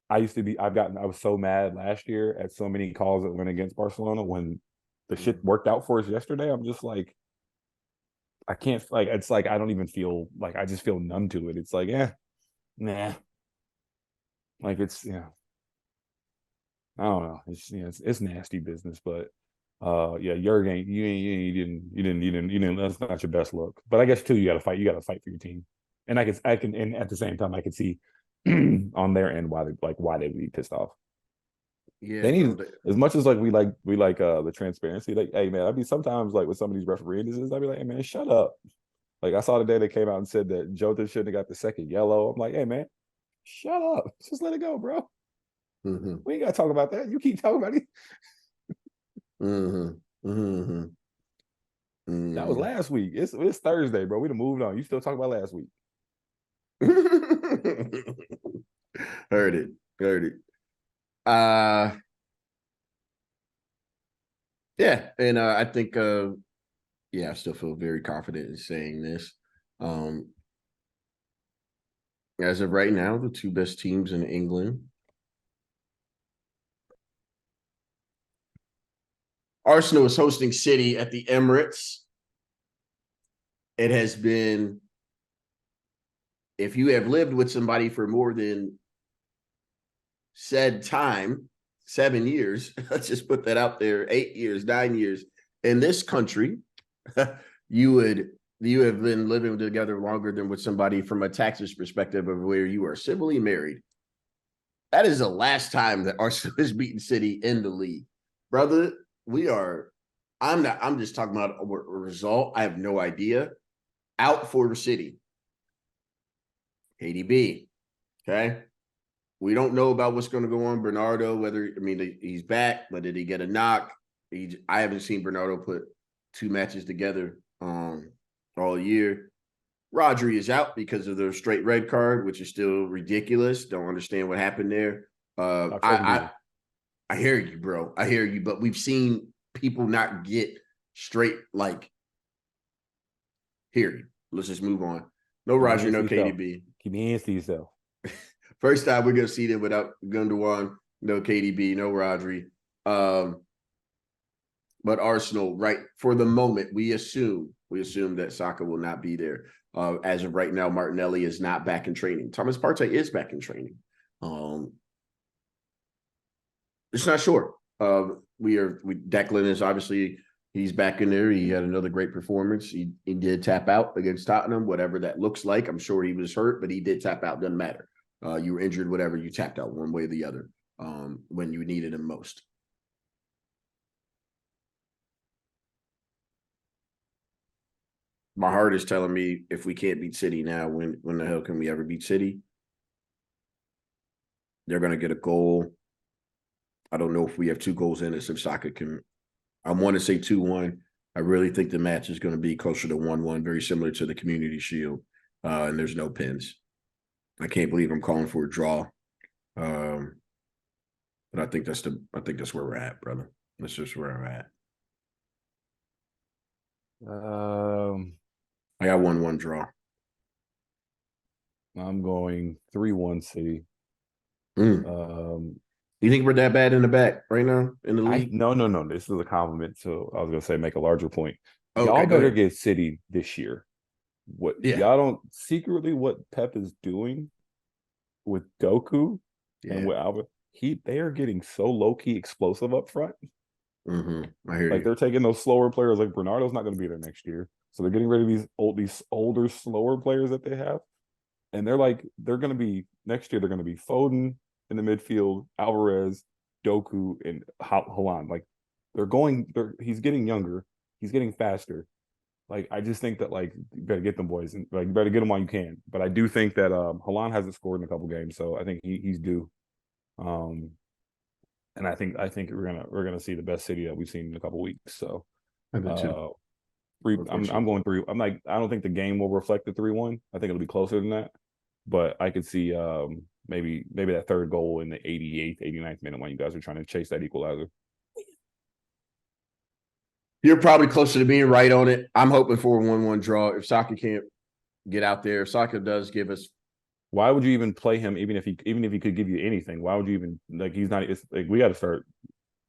I used to be. I was so mad last year at so many calls that went against Barcelona when the shit worked out for us yesterday. I'm just like I can't like it's like I don't even feel like I just feel numb to it. It's like nah, like it's I don't know. It's nasty business, but yeah, Jurgen, you didn't. That's not your best look. But I guess too, you got to fight. You got to fight for your team. And and at the same time, I can see on their end why they would be pissed off. Yeah, They bro. need as much as like we like the transparency. Like, hey man, I mean sometimes like with some of these refereeing decisions, I'd be like, hey man, shut up. Like I saw the day they came out and said that Jota shouldn't have got the second yellow. I'm like, hey man, shut up. Just let it go, bro. Mm-hmm. We ain't gotta talk about that. You keep talking about it. Mm-hmm. Mm-hmm. That was Mm-hmm. last week. It's Thursday, bro. We done moved on. You still talking about last week. Heard it. Heard it. Uh yeah, and I think yeah, I still feel very confident in saying this. Um as of right now, the two best teams in England. Arsenal is hosting City at the Emirates. It has been, if you have lived with somebody for more than said time, 7 years, let's just put that out there, 8 years, 9 years in this country, you have been living together longer than with somebody from a taxes perspective of where you are civilly married. That is the last time that Arsenal has beaten City in the league. Brother, we are, I'm just talking about a result. I have no idea. Out for the City. KDB. Okay. We don't know about what's going to go on. Bernardo, he's back, but did he get a knock? I haven't seen Bernardo put two matches together all year. Rodri is out because of the straight red card, which is still ridiculous. Don't understand what happened there. I hear you, bro. I hear you, but we've seen people not get straight like here. Let's just move on. No Keep your Rodri, hands to no yourself. KDB. Keep your hands to yourself. First time we're gonna see them without Gundogan, no KDB, no Rodri. But Arsenal, right for the moment, we assume that Saka will not be there. As of right now, Martinelli is not back in training. Thomas Partey is back in training. It's not sure. Declan is obviously he's back in there. He had another great performance. He did tap out against Tottenham, whatever that looks like. I'm sure he was hurt, but he did tap out. Doesn't matter. You were injured, whatever. You tapped out one way or the other when you needed him most. My heart is telling me if we can't beat City now, when the hell can we ever beat City? They're going to get a goal. I don't know if we have two goals in it. If Saka can, I want to say 2-1. I really think the match is going to be closer to 1-1, very similar to the Community Shield. And there's no pins. I can't believe I'm calling for a draw. But I think that's where we're at, brother. That's just where I'm at. I got 1-1 draw. I'm going 3-1 City. You think we're that bad in the back right now in the league? No. This is a compliment. So I was gonna say make a larger point. Okay, Y'all go better ahead. get City this year. What Yeah. y'all don't secretly what Pep is doing with Doku and with Albert, they are getting so low-key explosive up front. I hear Like you. they're taking those slower players like Bernardo's not gonna be there next year. So they're getting rid of these older, slower players that they have. And they're going to be next year. They're going to be Foden in the midfield, Alvarez, Doku, and Haaland. Like he's getting younger, he's getting faster. Like I just think that you better get them boys and you better get them while you can. But I do think that Haaland hasn't scored in a couple games, so I think he's due. Um, and I think we're gonna see the best City that we've seen in a couple weeks. So I bet too. uh, I'm going 3. I don't think the game will reflect the 3-1. I think it'll be closer than that. But I could see maybe that third goal in the 88th, 89th minute when you guys are trying to chase that equalizer. You're probably closer to being right on it. I'm hoping for a 1-1 draw. If Saka can't get out there, if Saka does give us. Why would you even play him even if he could give you anything? Why would you even he's not? It's like we got to start.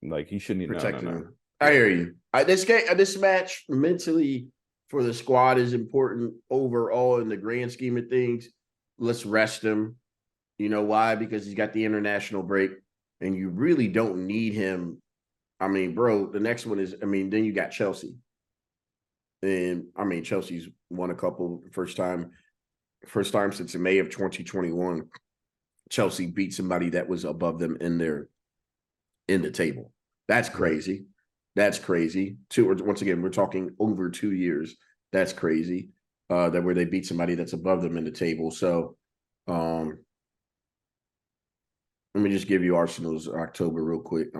He shouldn't Protecting no. him. I hear you. This match mentally for the squad is important overall in the grand scheme of things. Let's rest him. You know why? Because he's got the international break, and you really don't need him. I mean, bro, the next one is, then you got Chelsea. And Chelsea's won a couple first time since May of 2021. Chelsea beat somebody that was above them in the table. That's crazy. That's crazy. Once again, we're talking over 2 years. That's crazy. That where they beat somebody that's above them in the table. So let me just give you Arsenal's October real quick.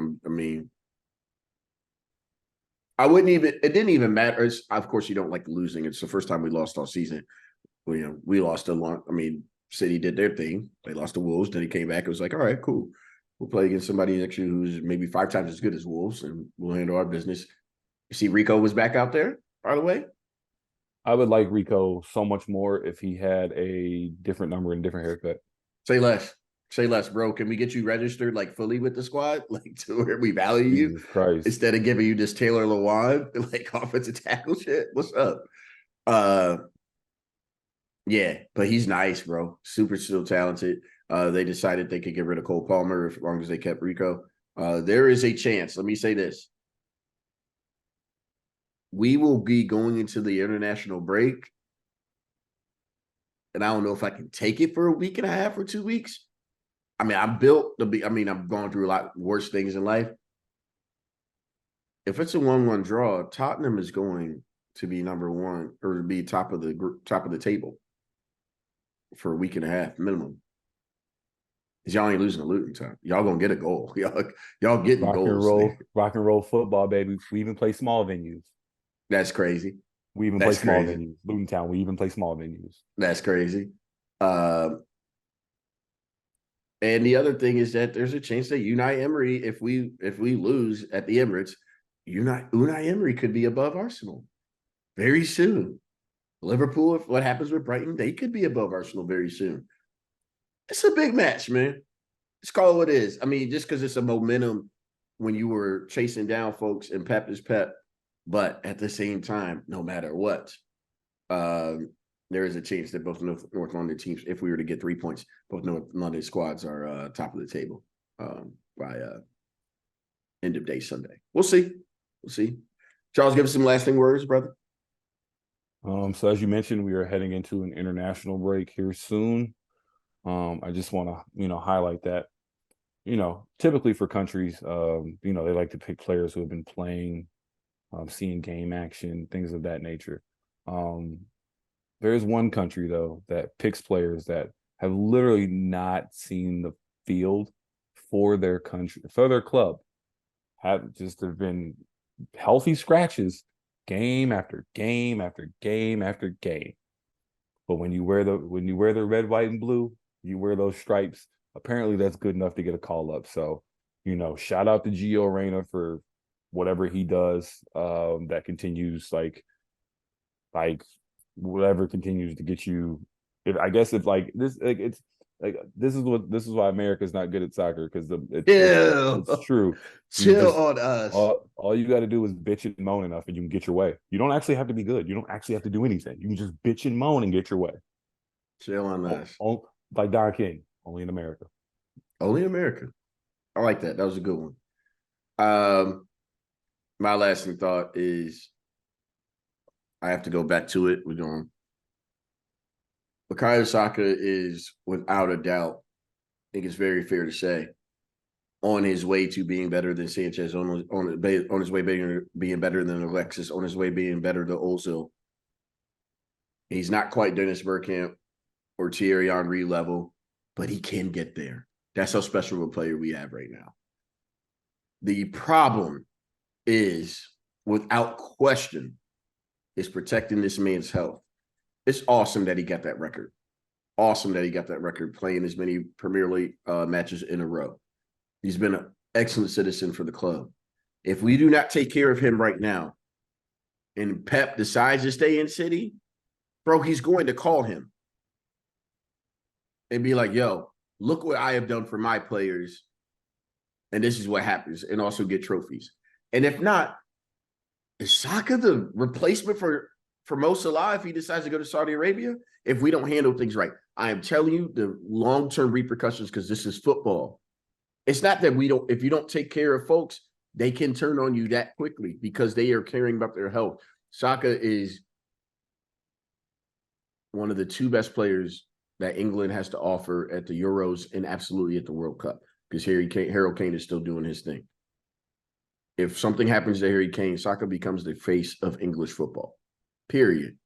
I wouldn't even. It didn't even matter. Of course, you don't like losing. It's the first time we lost all season. We lost a lot. City did their thing. They lost to Wolves. Then he came back. It was like, all right, cool. We'll play against somebody next year who's maybe 5 times as good as Wolves, and we'll handle our business. You see, Rico was back out there, by the way. I would like Rico so much more if he had a different number and different haircut. Say less. Say less, bro. Can we get you registered fully with the squad, to where we value you Jesus Christ. instead of giving you this Taylor Lewan offensive tackle shit? What's up? Yeah, but he's nice, bro. Super still talented. They decided they could get rid of Cole Palmer as long as they kept Rico. There is a chance. Let me say this. We will be going into the international break. And I don't know if I can take it for a week and a half or 2 weeks. I'm built to be, I've gone through a lot worse things in life. If it's a 1-1 draw, Tottenham is going to be number 1 or to be top of the table for a week and a half minimum. Y'all ain't losing to Luton time. Y'all gonna get a goal. Y'all getting goals. Rock and roll football, baby. We even play small venues. That's crazy. We even play small venues. Luton Town, we even play small venues. That's crazy. And the other thing is that there's a chance that Unai Emery, if we lose at the Emirates, Unai Emery could be above Arsenal very soon. Liverpool, if what happens with Brighton, they could be above Arsenal very soon. It's a big match, man. Let's call it what it is. Just because it's a momentum when you were chasing down folks and Pep is Pep. But at the same time, no matter what, there is a chance that both North London teams, if we were to get 3 points, both North London squads are top of the table by end of day Sunday. We'll see. Charles, give us some lasting words, brother. So as you mentioned, we are heading into an international break here soon. I just want to, highlight that, typically for countries, they like to pick players who have been playing, seeing game action, things of that nature. There is one country, though, that picks players that have literally not seen the field for their country, for their club, have been healthy scratches game after game after game after game. But when you wear the red, white, and blue, you wear those stripes. Apparently, that's good enough to get a call up. So, shout out to Gio Reyna for whatever he does. That continues whatever continues to get you. This is why America's not good at soccer, because it's true. Chill on us. All you got to do is bitch and moan enough, and you can get your way. You don't actually have to be good. You don't actually have to do anything. You can just bitch and moan and get your way. Chill on us. Like Don King, only in America. Only in America. I like that. That was a good one. My lasting thought is I have to go back to it. We're going. Bukayo Saka is, without a doubt, I think it's very fair to say, on his way to being better than Sanchez, on his way being better than Alexis, on his way being better than Ozil. He's not quite Dennis Bergkamp or Thierry Henry level, but he can get there. That's how special of a player we have right now. The problem is, without question, is protecting this man's health. It's awesome that he got that record. Awesome that he got that record, playing as many Premier League matches in a row. He's been an excellent citizen for the club. If we do not take care of him right now, and Pep decides to stay in City, bro, he's going to call him and be like, yo, look what I have done for my players, and this is what happens, and also get trophies. And if not, is Saka the replacement for Mo Salah if he decides to go to Saudi Arabia? If we don't handle things right, I am telling you the long-term repercussions, because this is football. It's not that if you don't take care of folks, they can turn on you that quickly because they are caring about their health. Saka is one of the two best players that England has to offer at the Euros and absolutely at the World Cup, because Harold Kane is still doing his thing. If something happens to Harry Kane, Saka becomes the face of English football, period.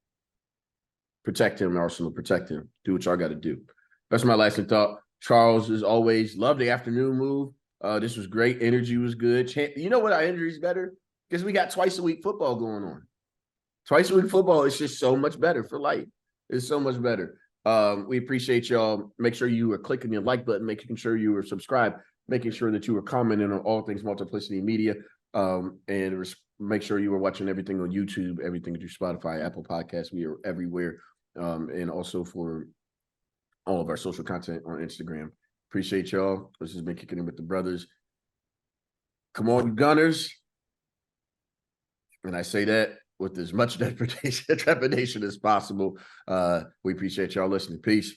Protect him, Arsenal. Protect him. Do what y'all got to do. That's my lasting thought. Charles, as always, love the afternoon move. This was great. Energy was good. You know what? Our energy is better because we got twice a week football going on. Twice a week football is just so much better for life. It's so much better. We appreciate y'all. Make sure you are clicking your like button, making sure you are subscribed, making sure that you are commenting on all things Multiplicity Media, and make sure you are watching everything on YouTube, everything through Spotify, Apple Podcasts. We are everywhere, and also for all of our social content on Instagram. Appreciate y'all. This has been Kicking It With the Brothers. Come on, Gunners. And I say that with as much trepidation as possible. We appreciate y'all listening. Peace.